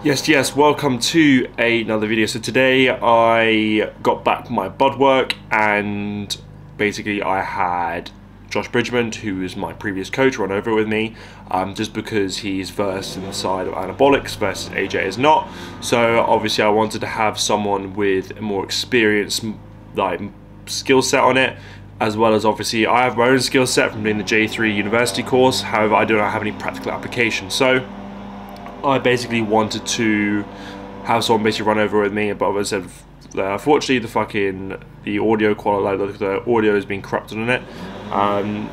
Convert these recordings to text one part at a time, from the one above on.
Yes, welcome to another video. So today I got back my blood work, and basically I had Josh Bridgman, who is my previous coach, run over with me, just because he's versed in the side of anabolics versus AJ is not. So obviously I wanted to have someone with a more experienced skill set on it, as well as obviously I have my own skill set from doing the J3 university course. However, I do not have any practical application. So I basically wanted to have someone basically run over with me, but as I said, unfortunately the audio quality, the audio has been corrupted on it.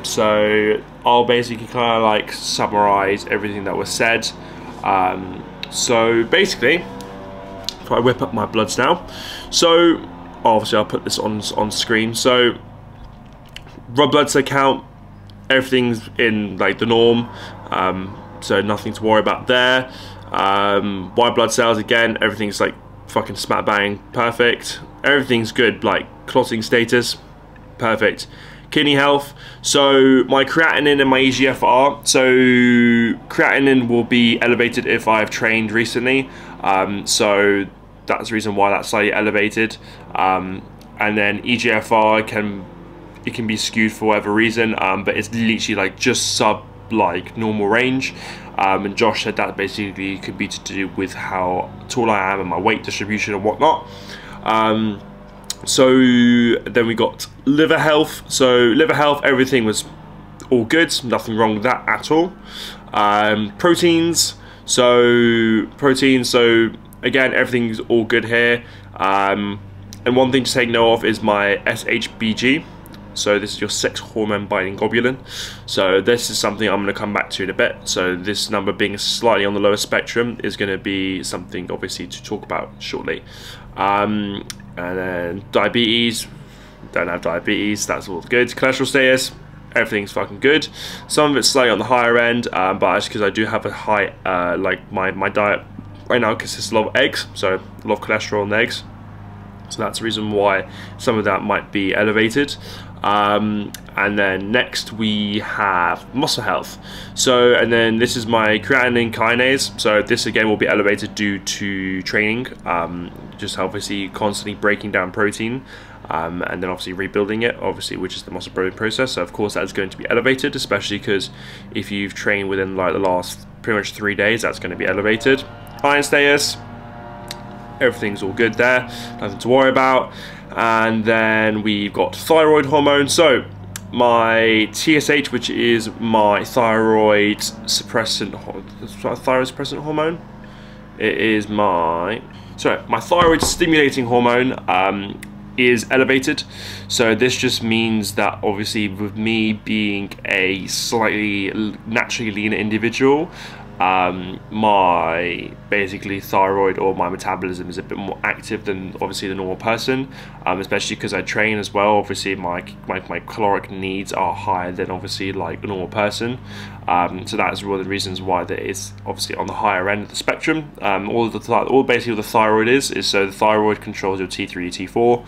So I'll basically kind of like summarize everything that was said. So basically, if I whip up my bloods now, so obviously I'll put this on screen. So red blood cell count, everything's in like the norm. So nothing to worry about there. White blood cells, again, everything's like fucking smack bang perfect. Everything's good, like clotting status, perfect. Kidney health, so my creatinine and my EGFR. So creatinine will be elevated if I've trained recently. So that's the reason why that's slightly elevated. And then EGFR can be skewed for whatever reason, but it's literally like just sub normal range. And Josh said that basically could be to do with how tall I am and my weight distribution and whatnot. So then we got liver health. So liver health, everything was all good, nothing wrong with that at all. Proteins, so again, everything's all good here. And one thing to take note of is my SHBG. So this is your sex hormone binding globulin. So this is something I'm going to come back to in a bit. So this number being slightly on the lower spectrum is going to be something obviously to talk about shortly. And then diabetes, don't have diabetes, that's all good. Cholesterol status, everything's fucking good. Some of it's slightly on the higher end, but that's because I do have a high, like my diet right now consists of a lot of eggs, so a lot of cholesterol in eggs. So that's the reason why some of that might be elevated. And then next we have muscle health. So, and then this is my creatinine kinase. So this again will be elevated due to training, just obviously constantly breaking down protein, and then obviously rebuilding it, obviously, which is the muscle building process. So of course that is going to be elevated, especially because if you've trained within like the last pretty much 3 days, that's going to be elevated. Iron status, everything's all good there, nothing to worry about. And then we've got thyroid hormone. So my TSH, which is my thyroid suppressant hormone, it is my thyroid stimulating hormone, is elevated. So this just means that obviously with me being a slightly naturally leaner individual, my basically thyroid or my metabolism is a bit more active than obviously the normal person, especially because I train as well. Obviously my caloric needs are higher than obviously like a normal person, so that is one of the reasons why that is obviously on the higher end of the spectrum. All basically the thyroid is so the thyroid controls your T3, T4,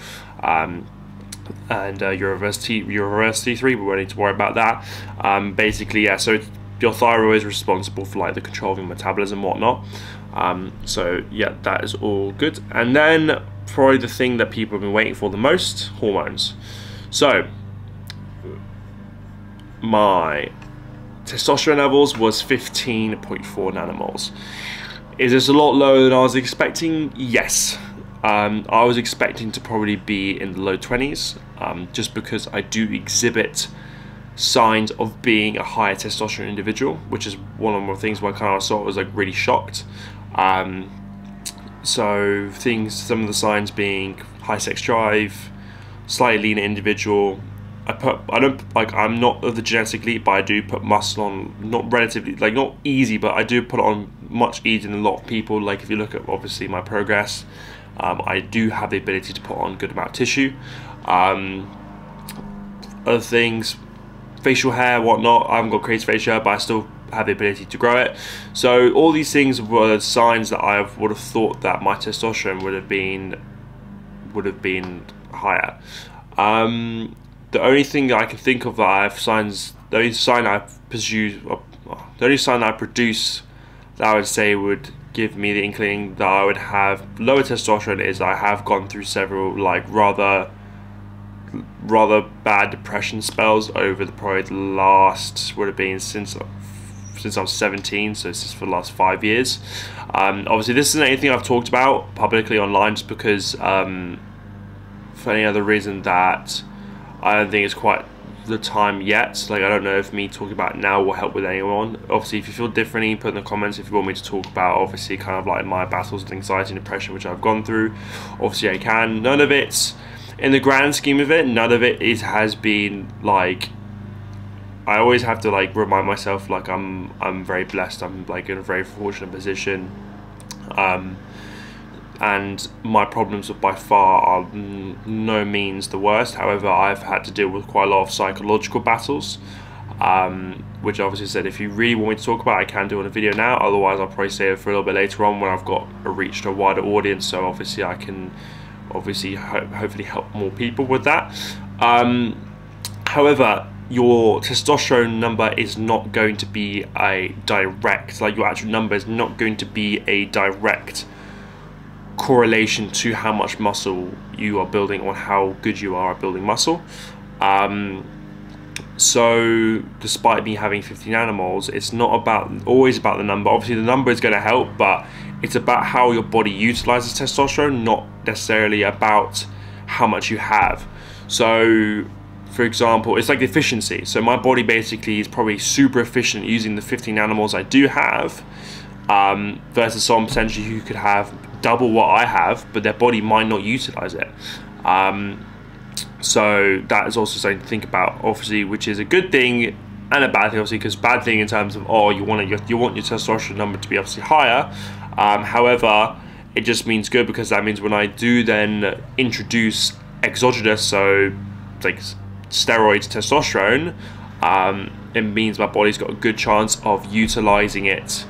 and your reverse T3. We won't need to worry about that. Basically, yeah. So your thyroid is responsible for like the control of your metabolism and whatnot. So yeah, that is all good. And then probably the thing that people have been waiting for the most, hormones. So my testosterone levels was 15.4 nanomoles. Is this a lot lower than I was expecting? Yes. I was expecting to probably be in the low 20s, just because I do exhibit signs of being a higher testosterone individual, which is one of the things where I kind of saw it was like really shocked. So some of the signs being high sex drive, slightly leaner individual. I'm not of the genetic elite, but I do put muscle on, not relatively, like not easy, but I do put it on much easier than a lot of people. Like if you look at obviously my progress, I do have the ability to put on a good amount of tissue. Other things, facial hair, whatnot, I haven't got crazy facial hair, but I still have the ability to grow it. So all these things were signs that I would have thought that my testosterone would have been higher. The only thing that I can think of that I have signs, the only sign that I produce that I would say would give me the inkling that I would have lower testosterone is I have gone through several like rather bad depression spells over probably the last, would have been since I was 17, so this is for the last 5 years. Obviously this isn't anything I've talked about publicly online, just because for any other reason that I don't think it's quite the time yet. Like, I don't know if me talking about it now will help with anyone. Obviously, if you feel differently, put in the comments if you want me to talk about, obviously, kind of like my battles with anxiety and depression, which I've gone through. Obviously I can. None of it's, in the grand scheme of it, none of it has been like, I always have to like remind myself like I'm very blessed. I'm like in a very fortunate position, and my problems by far are no means the worst. However, I've had to deal with quite a lot of psychological battles, which obviously said if you really want me to talk about, I can do in a video now. Otherwise, I'll probably save it for a little bit later on when I've got reached a wider audience. So obviously, I can hopefully help more people with that. However, your testosterone number is not going to be a direct, like your actual number is not going to be a direct correlation to how much muscle you are building or how good you are at building muscle. So despite me having 50 nanomoles, it's not always about the number. Obviously the number is going to help, but it's about how your body utilizes testosterone, not necessarily about how much you have. So for example, it's like the efficiency. So my body basically is probably super efficient using the 50 nanomoles I do have, versus someone potentially who could have double what I have, but their body might not utilize it. So that is also something to think about, obviously, which is a good thing and a bad thing, obviously, because bad thing in terms of, oh, you want your testosterone number to be obviously higher. However, it just means good, because that means when I do then introduce exogenous, so like steroids, testosterone, it means my body's got a good chance of utilizing it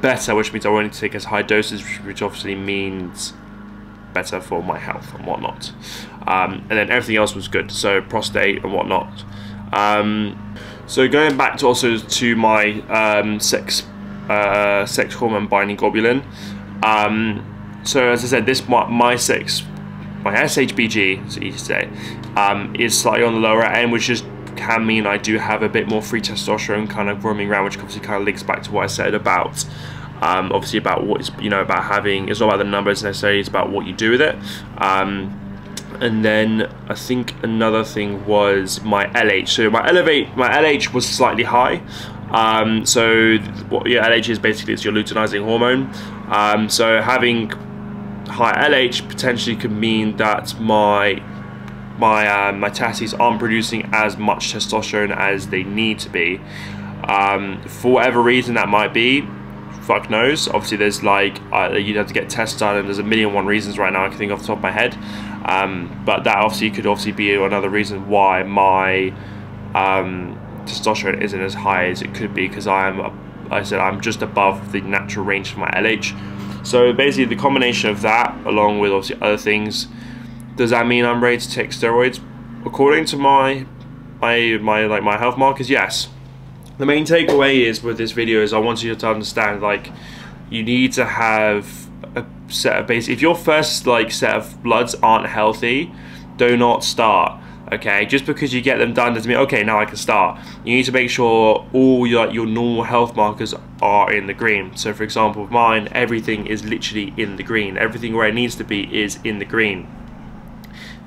better, which means I won't need to take as high doses, which obviously means better for my health and whatnot. And then everything else was good, so prostate and whatnot. So going back to also to my sex hormone binding globulin. So as I said, this my SHBG, it's easy to say, is slightly on the lower end, which just can mean I do have a bit more free testosterone kind of roaming around, which obviously kind of links back to what I said about obviously about what is, about having, it's not about the numbers necessarily, it's about what you do with it. And then I think another thing was my LH. So my LH was slightly high. So what your LH is basically, it's your luteinizing hormone. So having high LH potentially could mean that my testes aren't producing as much testosterone as they need to be. For whatever reason that might be, fuck knows. Obviously there's like you'd have to get tests done, and there's a million and one reasons right now I can think off the top of my head. But that obviously could be another reason why my testosterone isn't as high as it could be, because I'm just above the natural range for my LH. So basically the combination of that, along with obviously other things, does that mean I'm ready to take steroids? According to my health markers, yes. The main takeaway is with this video is I want you to understand, like, you need to have a set of basic. If your first set of bloods aren't healthy, do not start. Okay, just because you get them done doesn't mean okay now I can start. You need to make sure all your normal health markers are in the green. So for example, with mine, everything is literally in the green. Everything where it needs to be is in the green.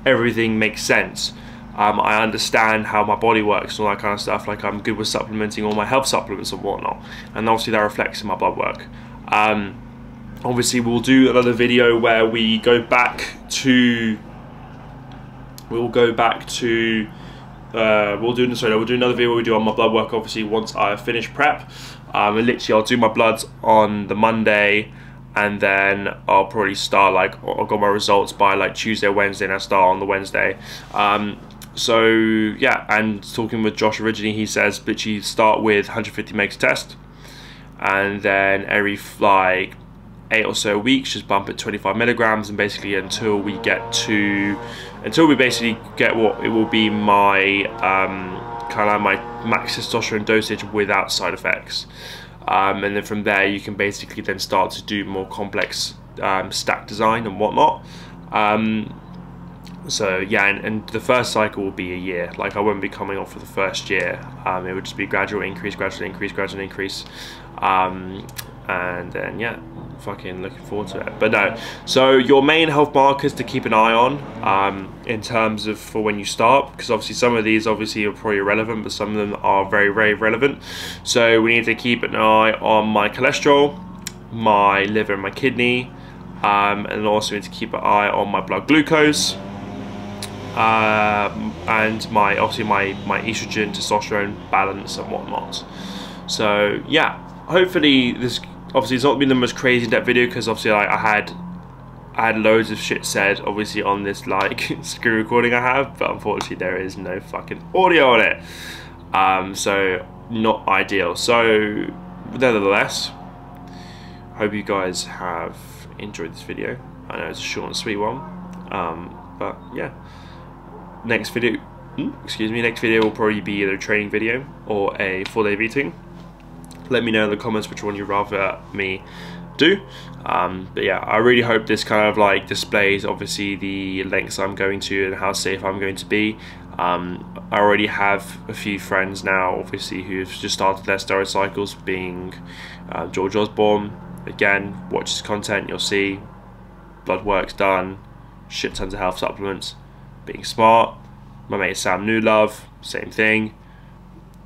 Everything makes sense. I understand how my body works and all that kind of stuff. Like, I'm good with supplementing all my health supplements and whatnot, and obviously that reflects in my blood work. Obviously we'll do another video where we go back to we'll do another video where we do on my blood work, obviously once I finish prep. And literally I'll do my bloods on the Monday, and then I'll probably start, I've got my results by Tuesday or Wednesday, and I start on the Wednesday. So yeah, and talking with Josh originally, he says literally start with 150 megs test, and then every 8 or so weeks just bump it 25 milligrams, and basically until we basically get what it will be my kind of my max testosterone dosage without side effects. and then from there you can basically then start to do more complex stack design and whatnot. So yeah, and the first cycle will be a year. Like, I won't be coming off for the first year. It would just be gradual increase, gradual increase, gradual increase, and then yeah, fucking looking forward to it. But no, so your main health markers to keep an eye on in terms of for when you start, because obviously some of these obviously are probably irrelevant, but some of them are very, very relevant. So we need to keep an eye on my cholesterol, my liver and my kidney, and also need to keep an eye on my blood glucose, and my estrogen testosterone balance and whatnot. So yeah, hopefully this, obviously it's not been the most crazy in-depth video, because obviously I had loads of shit said obviously on this like screen recording I have, but unfortunately there is no fucking audio on it, so not ideal. So nevertheless, hope you guys have enjoyed this video. I know it's a short and sweet one, but yeah, next video will probably be either a training video or a 4-day meeting. Let me know in the comments which one you'd rather me do. But yeah, I really hope this kind of like displays obviously the lengths I'm going to and how safe I'm going to be. I already have a few friends now obviously who've just started their steroid cycles, being George Osborne. Again, watch his content, you'll see blood work's done, shit tons of health supplements, being smart. My mate Sam Newlove, same thing,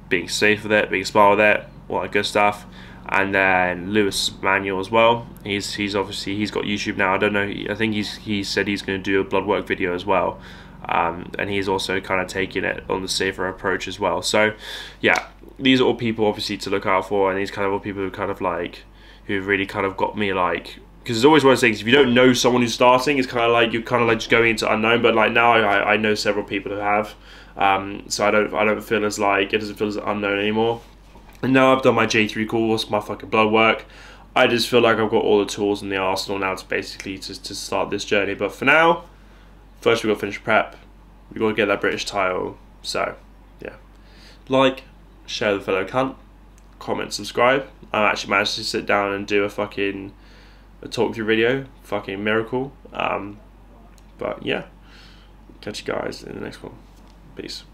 being safe with it, being smart with it, all that good stuff. And then Lewis Manuel as well. He's obviously, he's got YouTube now. I don't know, I think he said he's going to do a blood work video as well, and he's also kind of taking it on the safer approach as well. So yeah, these are all people obviously to look out for, and these kind of all people who kind of like, who've really kind of got me like, because it's always one of those things, if you don't know someone who's starting, it's kind of like you're kind of like just going into unknown. But like now I know several people who have, so I don't feel as like, it doesn't feel as unknown anymore. And now I've done my J3 course, my fucking blood work, I just feel like I've got all the tools in the arsenal now to basically to start this journey. But for now, first we've got to finish prep, we've got to get that British title. So yeah, like, share with a fellow cunt, comment, subscribe. I actually managed to sit down and do a talk through video, fucking miracle. But yeah, catch you guys in the next one. Peace.